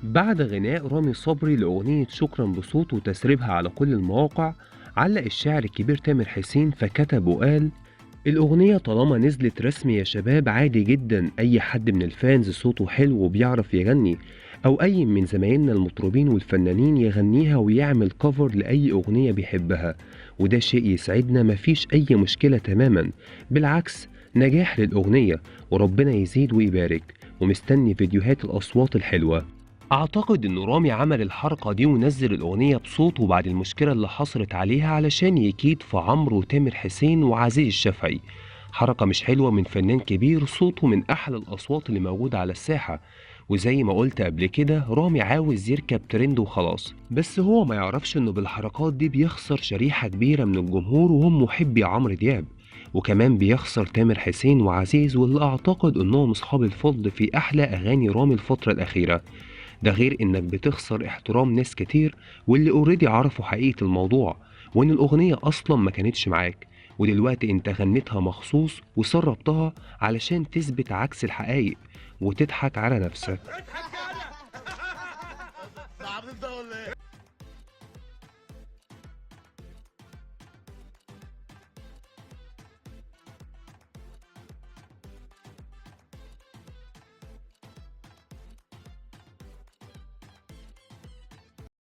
بعد غناء رامي صبري لأغنية شكرا بصوت وتسريبها على كل المواقع، علق الشاعر الكبير تامر حسين فكتب وقال: الأغنية طالما نزلت رسمي يا شباب عادي جدا أي حد من الفانز صوته حلو وبيعرف يغني، أو أي من زمايلنا المطربين والفنانين يغنيها ويعمل كفر لأي أغنية بيحبها، وده شيء يسعدنا، مفيش أي مشكلة تماما، بالعكس نجاح للأغنية، وربنا يزيد ويبارك، ومستني فيديوهات الأصوات الحلوة. أعتقد إن رامي عمل الحركة دي ونزل الأغنية بصوته بعد المشكلة اللي حصلت عليها علشان يكيد في عمرو وتامر حسين وعزيز الشافعي. حركة مش حلوة من فنان كبير صوته من أحلى الأصوات اللي موجودة على الساحة، وزي ما قلت قبل كده رامي عاوز يركب ترند وخلاص، بس هو ما يعرفش إنه بالحركات دي بيخسر شريحة كبيرة من الجمهور وهم محبي عمرو دياب، وكمان بيخسر تامر حسين وعزيز واللي أعتقد إنهم أصحاب الفضل في أحلى أغاني رامي الفترة الأخيرة. ده غير إنك بتخسر احترام ناس كتير واللي اوريدي عرفوا حقيقة الموضوع، وإن الأغنية أصلا ما كانتش معاك، ودلوقتي أنت غنيتها مخصوص وسربتها علشان تثبت عكس الحقايق وتضحك على نفسك.